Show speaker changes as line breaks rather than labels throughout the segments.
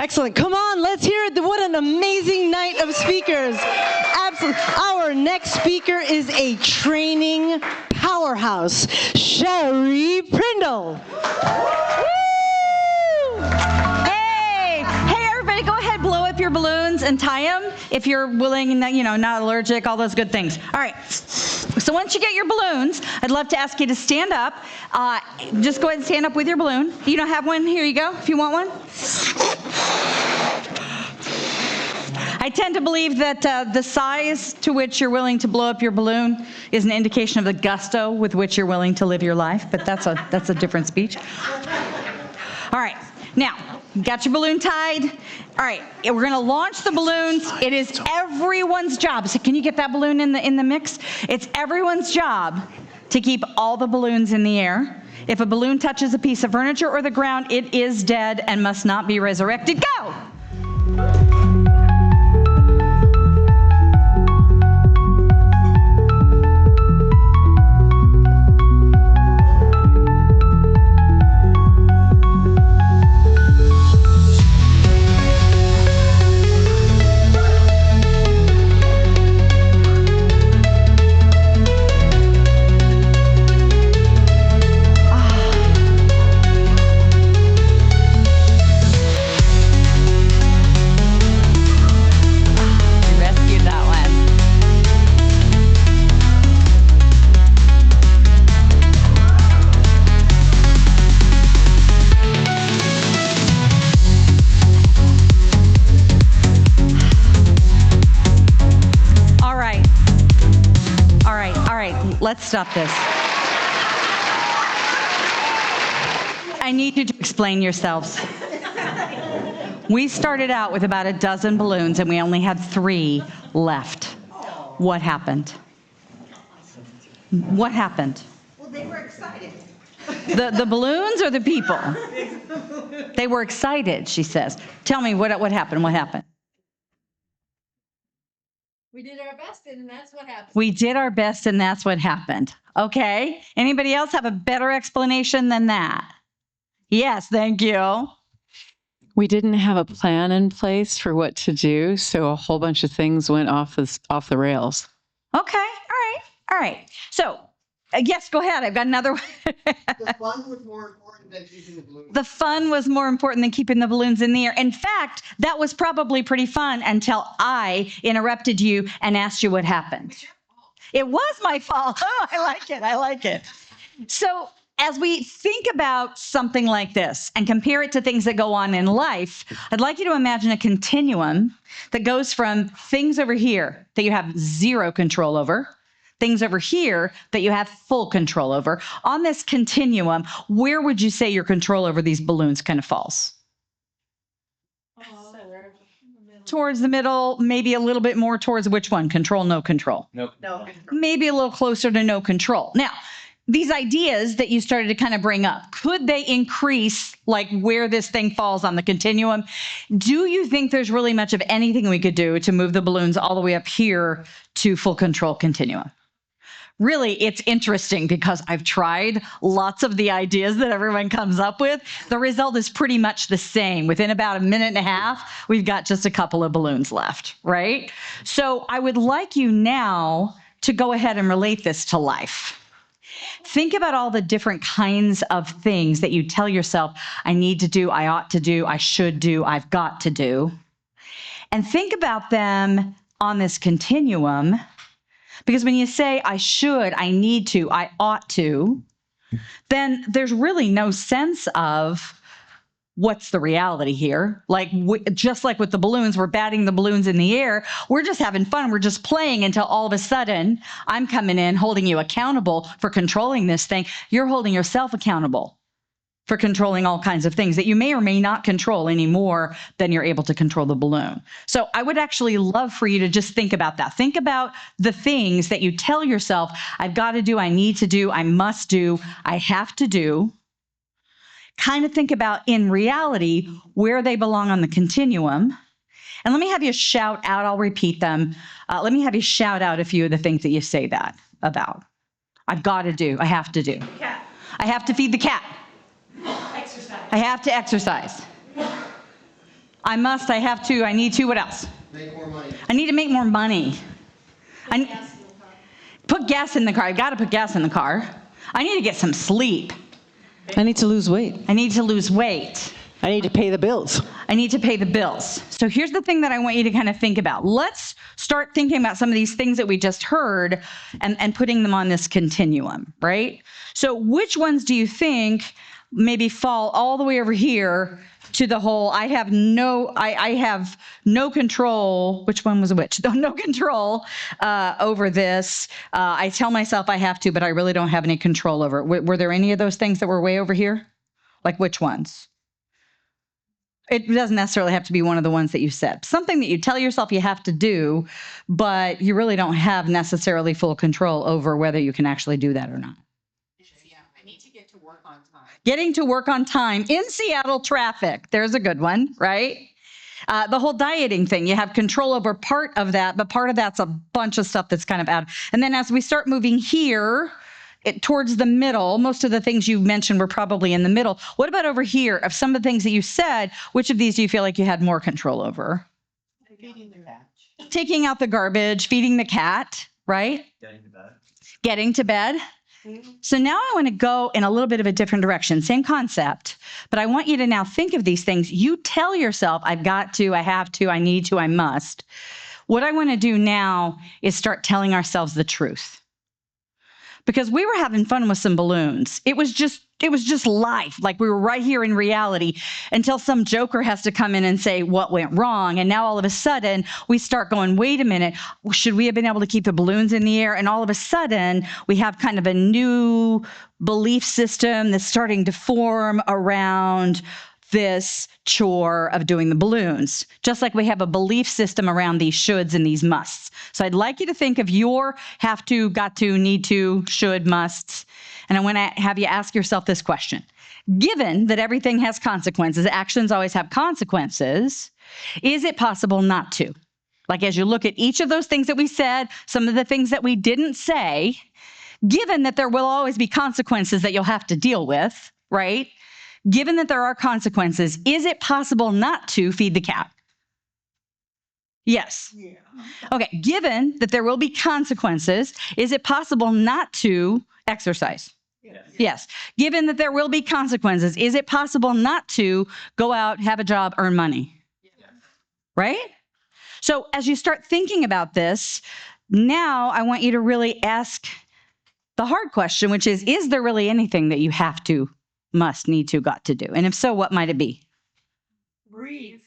Excellent. Come on, let's hear it. What an amazing night of speakers. Absolutely. Our next speaker is a training powerhouse, Sherry Prindle.
Hey, everybody, go ahead, blow up your balloons and tie them if you're willing and not allergic, all those good things. All right. So once you get your balloons, I'd love to ask you to stand up. Just go ahead and stand up with your balloon. You don't have one? Here you go, if you want one. I tend to believe that the size to which you're willing to blow up your balloon is an indication of the gusto with which you're willing to live your life, but that's a different speech. All right, now, you got your balloon tied. All right, we're going to launch the balloons. It is everyone's job. So can you get that balloon in the mix? It's everyone's job to keep all the balloons in the air. If a balloon touches a piece of furniture or the ground, it is dead and must not be resurrected. Go! Let's stop this. I need you to explain yourselves. We started out with about a dozen balloons and we only had 3 left. What happened? What happened?
Well, they were excited.
The balloons or the people? They were excited, she says. Tell me what happened. What happened?
We did our best, and that's what happened.
We did our best, and that's what happened. Okay. Anybody else have a better explanation than that? Yes, thank you.
We didn't have a plan in place for what to do, so a whole bunch of things went off the rails.
Okay. All right. So, yes, go ahead. I've got another one.
The fun was more important than keeping the balloons.
The fun was more important than keeping the balloons in the air. In fact, that was probably pretty fun until I interrupted you and asked you what happened. It was my fault. Oh, I like it. So as we think about something like this and compare it to things that go on in life, I'd like you to imagine a continuum that goes from things over here that you have 0 control over, things over here that you have full control over. On this continuum, where would you say your control over these balloons kind of falls? Towards the middle, maybe a little bit more towards which one? Control, no control?
No.
Maybe a little closer to no control. Now, these ideas that you started to kind of bring up, could they increase like where this thing falls on the continuum? Do you think there's really much of anything we could do to move the balloons all the way up here to full control continuum? Really, it's interesting because I've tried lots of the ideas that everyone comes up with. The result is pretty much the same. Within about a minute and a half, we've got just a couple of balloons left, right? So I would like you now to go ahead and relate this to life. Think about all the different kinds of things that you tell yourself, I need to do, I ought to do, I should do, I've got to do. And think about them on this continuum. Because when you say, I should, I need to, I ought to, then there's really no sense of what's the reality here. Like, just like with the balloons, we're batting the balloons in the air. We're just having fun. We're just playing until all of a sudden I'm coming in holding you accountable for controlling this thing. You're holding yourself accountable for controlling all kinds of things that you may or may not control any more than you're able to control the balloon. So I would actually love for you to just think about that. Think about the things that you tell yourself, I've got to do, I need to do, I must do, I have to do. Kind of think about in reality where they belong on the continuum. And let me have you shout out, I'll repeat them. Let me have you shout out a few of the things that you say that about. I've got to do, I have to do.
Cat.
I have to feed the cat.
Exercise.
I have to exercise. I must, I have to, I need to, what else?
Make more money.
I need to make more money. Put gas in the car. I got to put gas in the car. I need to get some sleep.
I need to lose weight.
I need to lose weight.
I need to pay the bills.
I need to pay the bills. So here's the thing that I want you to kind of think about. Let's start thinking about some of these things that we just heard and putting them on this continuum, right? So which ones do you think maybe fall all the way over here to the whole I have no control. Which one was which? No control over this. I tell myself I have to, but I really don't have any control over it. Were there any of those things that were way over here? Like which ones? It doesn't necessarily have to be one of the ones that you said. Something that you tell yourself you have to do, but you really don't have necessarily full control over whether you can actually do that or not.
Yeah, I need to get to work on time.
Getting to work on time in Seattle traffic. There's a good one, right? The whole dieting thing, you have control over part of that, but part of that's a bunch of stuff that's kind of out. And then as we start moving here, towards the middle, most of the things you mentioned were probably in the middle. What about over here? Of some of the things that you said, which of these do you feel like you had more control over?
Feeding the cat.
Taking out the garbage, feeding the cat, right?
Getting to bed.
Getting to bed. So now I want to go in a little bit of a different direction, same concept, but I want you to now think of these things. You tell yourself, I've got to, I have to, I need to, I must. What I want to do now is start telling ourselves the truth. Because we were having fun with some balloons. It was just life. Like we were right here in reality until some joker has to come in and say what went wrong. And now all of a sudden we start going, wait a minute, should we have been able to keep the balloons in the air? And all of a sudden we have kind of a new belief system that's starting to form around this chore of doing the balloons, just like we have a belief system around these shoulds and these musts. So I'd like you to think of your have to, got to, need to, should, musts. And I want to have you ask yourself this question. Given that everything has consequences, actions always have consequences, is it possible not to? Like as you look at each of those things that we said, some of the things that we didn't say, given that there will always be consequences that you'll have to deal with, right? Given that there are consequences, is it possible not to feed the cat? Yes.
Yeah.
Okay, given that there will be consequences, is it possible not to exercise? Yes. Given that there will be consequences, is it possible not to go out, have a job, earn money? Right? So as you start thinking about this, now I want you to really ask the hard question, which is there really anything that you have to, must, need to, got to do? And if so, what might it be?
Breathe.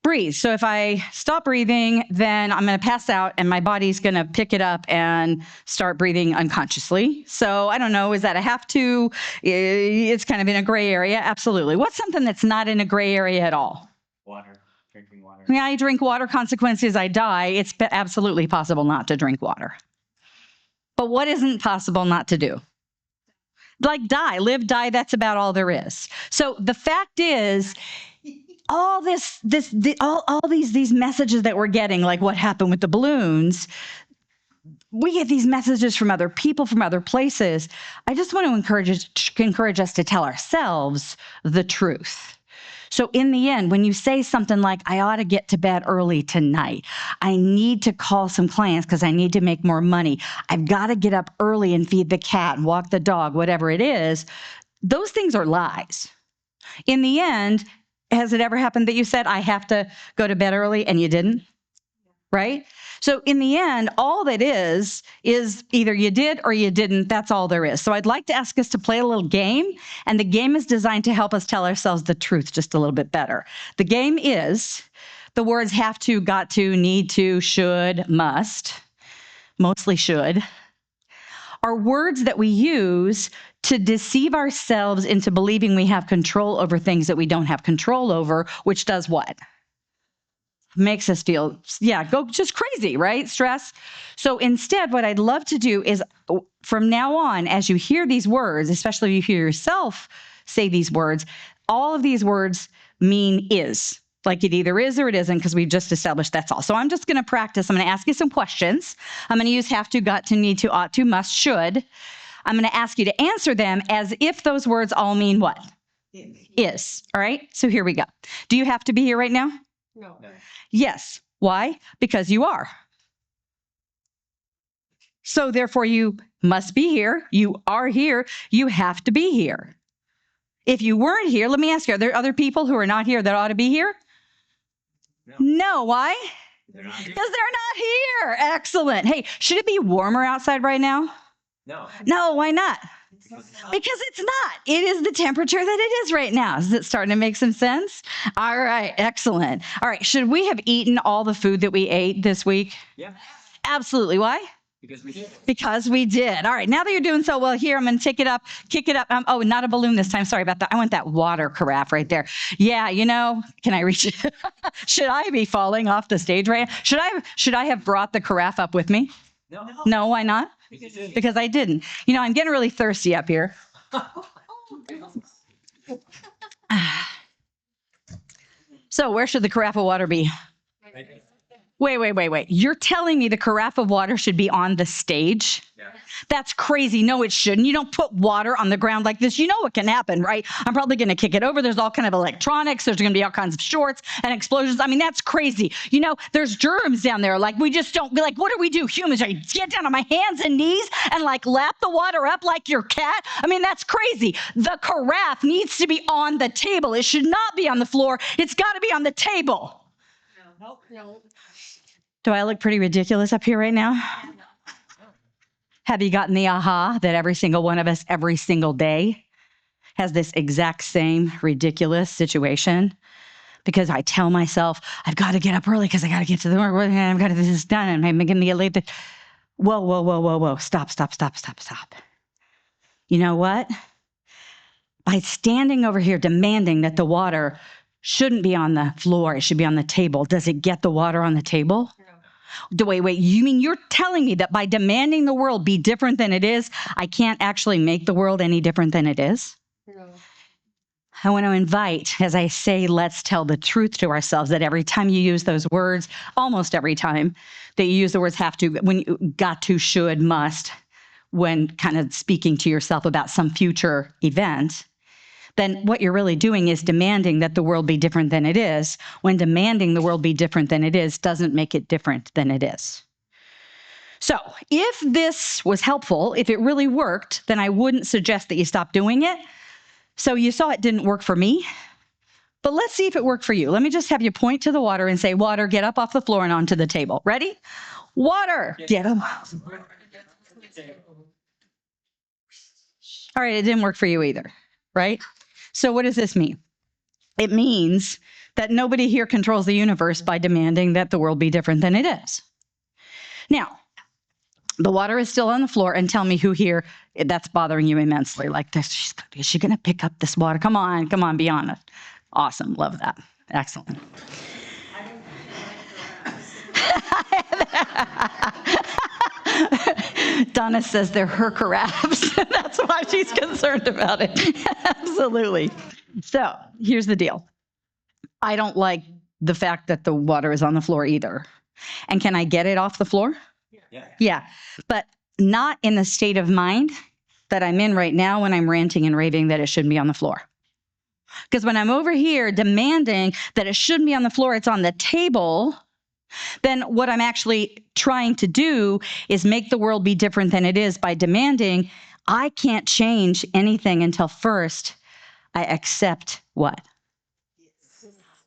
Breathe. So if I stop breathing, then I'm going to pass out and my body's going to pick it up and start breathing unconsciously. So I don't know, is that a have to? It's kind of in a gray area. Absolutely. What's something that's not in a gray area at all?
Water. Drinking water.
Yeah, I drink water. Consequences, I die. It's absolutely possible not to drink water. But what isn't possible not to do? Like die, live, die. That's about all there is. So the fact is, all these messages that we're getting, like what happened with the balloons, we get these messages from other people, from other places. I just want to encourage us to tell ourselves the truth. So in the end, when you say something like, I ought to get to bed early tonight, I need to call some clients because I need to make more money, I've got to get up early and feed the cat and walk the dog, whatever it is, those things are lies. In the end, has it ever happened that you said, I have to go to bed early and you didn't? Right? So in the end, all that is either you did or you didn't. That's all there is. So I'd like to ask us to play a little game, and the game is designed to help us tell ourselves the truth just a little bit better. The game is the words have to, got to, need to, should, must, mostly should, are words that we use to deceive ourselves into believing we have control over things that we don't have control over, which does what? Makes us feel, go just crazy, right? Stress. So instead, what I'd love to do is from now on, as you hear these words, especially if you hear yourself say these words, all of these words mean is. Like it either is or it isn't, because we've just established that's all. So I'm just going to practice. I'm going to ask you some questions. I'm going to use have to, got to, need to, ought to, must, should. I'm going to ask you to answer them as if those words all mean what? Is. All right? So here we go. Do you have to be here right now?
No.
Yes. Why? Because you are. So therefore you must be here. You are here. You have to be here. If you weren't here, let me ask you, are there other people who are not here that ought to be here? No. Why?
They're not
Because they're not here. Excellent. Hey, should it be warmer outside right now?
No.
No, why not? Because it's not. It is the temperature that it is right now. Is it starting to make some sense? All right, excellent. All right, should we have eaten all the food that we ate this week?
Yeah.
Absolutely. Why?
Because we did.
Because we did. All right, now that you're doing so well here, I'm going to kick it up. Oh, not a balloon this time. Sorry about that. I want that water carafe right there. Yeah, can I reach it? Should I be falling off the stage right now? Should I have brought the carafe up with me?
No.
No, why not? Because I didn't. I'm getting really thirsty up here. So where should the carafe of water be? Wait. You're telling me the carafe of water should be on the stage?
Yeah.
That's crazy. No, it shouldn't. You don't put water on the ground like this. You know what can happen, right? I'm probably going to kick it over. There's all kind of electronics. There's going to be all kinds of shorts and explosions. I mean, that's crazy. There's germs down there. Like, we just don't, like, what do we do? Humans, I get down on my hands and knees and lap the water up like your cat. I mean, that's crazy. The carafe needs to be on the table. It should not be on the floor. It's got to be on the table.
No.
Do I look pretty ridiculous up here right now? Have you gotten the aha that every single one of us, every single day, has this exact same ridiculous situation? Because I tell myself, I've got to get up early because I got to get to the work, and I've got to get this done, and I'm going to get late. Whoa. Stop. You know what? By standing over here demanding that the water shouldn't be on the floor, it should be on the table, does it get the water on the table? Wait, you mean you're telling me that by demanding the world be different than it is, I can't actually make the world any different than it is?
No.
I want to invite, as I say, let's tell the truth to ourselves, that every time you use those words, almost every time that you use the words have to, when you got to, should, must, when kind of speaking to yourself about some future event, then what you're really doing is demanding that the world be different than it is, when demanding the world be different than it is doesn't make it different than it is. So if this was helpful, if it really worked, then I wouldn't suggest that you stop doing it. So you saw it didn't work for me, but let's see if it worked for you. Let me just have you point to the water and say, water, get up off the floor and onto the table. Ready? Water, get up. All right, it didn't work for you either, right? So what does this mean? It means that nobody here controls the universe by demanding that the world be different than it is. Now, the water is still on the floor, and tell me who here that's bothering you immensely. Like, this, is she going to pick up this water? Come on, be honest. Awesome, love that. Excellent. Donna says they're her carafes. That's why she's concerned about it. Absolutely. So here's the deal. I don't like the fact that the water is on the floor either. And can I get it off the floor? Yeah. But not in the state of mind that I'm in right now when I'm ranting and raving that it shouldn't be on the floor. Because when I'm over here demanding that it shouldn't be on the floor, it's on the table, then what I'm actually trying to do is make the world be different than it is by demanding I can't change anything until first I accept what?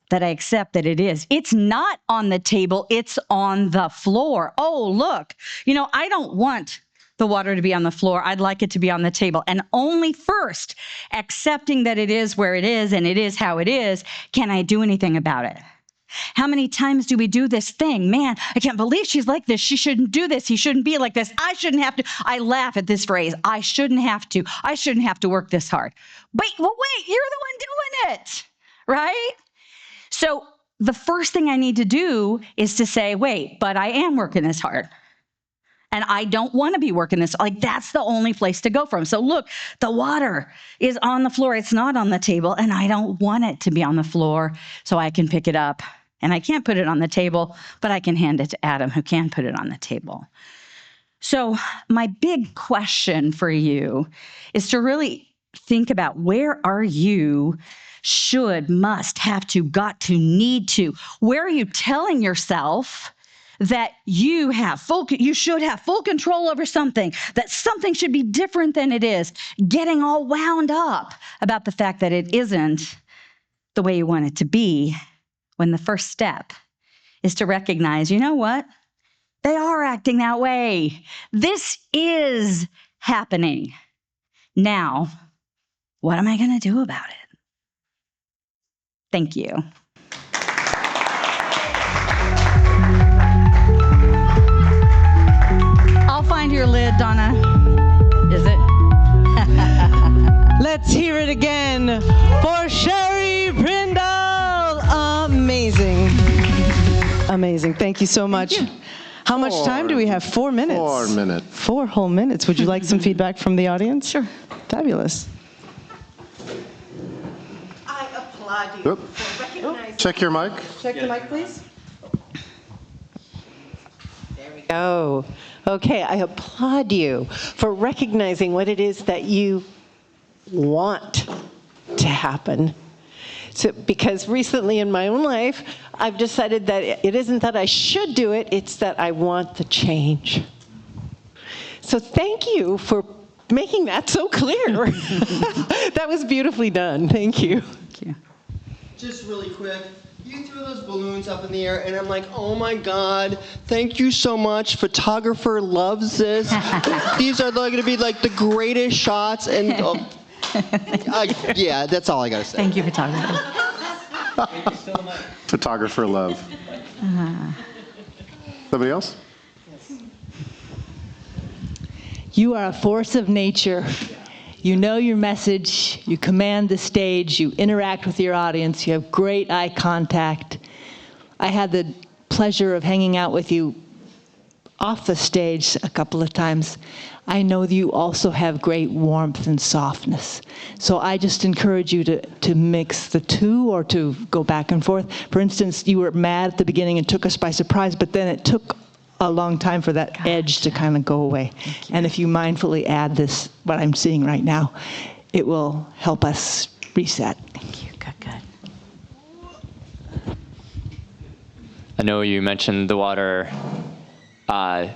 That I accept that it is. It's not on the table, it's on the floor. Oh, look, I don't want the water to be on the floor. I'd like it to be on the table. And only first, accepting that it is where it is and it is how it is, can I do anything about it. How many times do we do this thing? Man, I can't believe she's like this. She shouldn't do this. He shouldn't be like this. I shouldn't have to. I laugh at this phrase. I shouldn't have to. I shouldn't have to work this hard. Wait, you're the one doing it, right? So the first thing I need to do is to say, wait, but I am working this hard. And I don't want to be working this. That's the only place to go from. So look, the water is on the floor. It's not on the table. And I don't want it to be on the floor so I can pick it up. And I can't put it on the table, but I can hand it to Adam, who can put it on the table. So my big question for you is to really think about, where are you should, must, have to, got to, need to? Where are you telling yourself that you should have full control over something, that something should be different than it is, getting all wound up about the fact that it isn't the way you want it to be, when the first step is to recognize, you know what? They are acting that way. This is happening. Now, what am I going to do about it? Thank you. I'll find your lid, Donna. Is it?
Let's hear it again for Sherry Prindle. Amazing. Amazing. Thank you so much. How much time do we have? 4 minutes.
4 minutes.
4 whole minutes. Would you like some feedback from the audience?
Sure.
Fabulous.
I applaud you
Oop.
for recognizing.
Check your mic.
Check the mic, please.
Oh, okay. I applaud you for recognizing what it is that you want to happen. So, because recently in my own life, I've decided that it isn't that I should do it, it's that I want the change. So thank you for making that so clear. That was beautifully done. Thank you.
Thank you.
Just really quick, you threw those balloons up in the air, and I'm like, oh my God, thank you so much. Photographer loves this. These are going to be like the greatest shots, and yeah, that's all I got to say.
Thank you, photographer.
Photographer love. Somebody else?
You are a force of nature. You know your message, you command the stage, you interact with your audience, you have great eye contact. I had the pleasure of hanging out with you off the stage a couple of times. I know that you also have great warmth and softness. So I just encourage you to mix the two, or to go back and forth. For instance, you were mad at the beginning and took us by surprise, but then it took a long time for that edge to kind of go away. And if you mindfully add this, what I'm seeing right now, it will help us reset.
Thank you. Good, good.
I know you mentioned the water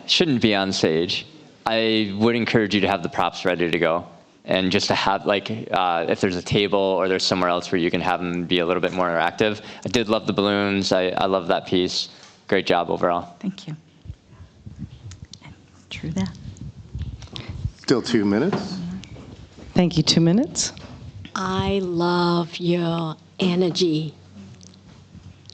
shouldn't be on stage. I would encourage you to have the props ready to go, and just to have, like, if there's a table or there's somewhere else where you can have them be a little bit more interactive. I did love the balloons. I love that piece. Great job overall.
Thank you. True that.
Still 2 minutes.
Thank you. 2 minutes.
I love your energy.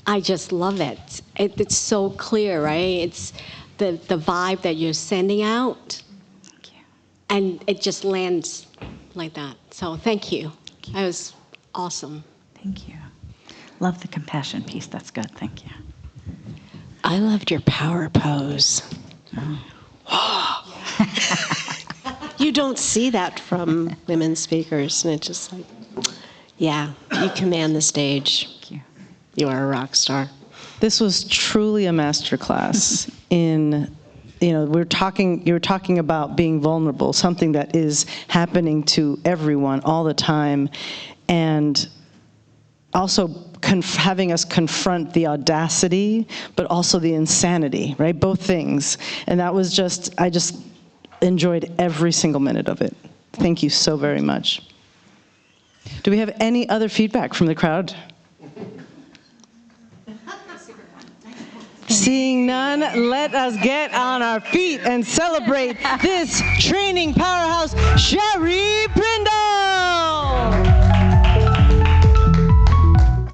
I just love it. It's so clear, right? It's the vibe that you're sending out.
Thank you.
And it just lands like that. So thank you. That was awesome.
Thank you. Love the compassion piece. That's good. Thank you.
I loved your power pose. You don't see that from women speakers, and it's just like, yeah, you command the stage.
Thank you.
You are a rock star.
This was truly a masterclass in, you were talking about being vulnerable, something that is happening to everyone all the time, and also having us confront the audacity, but also the insanity, right? Both things. And that was I just enjoyed every single minute of it. Thank you so very much. Do we have any other feedback from the crowd? Seeing none, let us get on our feet and celebrate this training powerhouse, Sherry Prindle.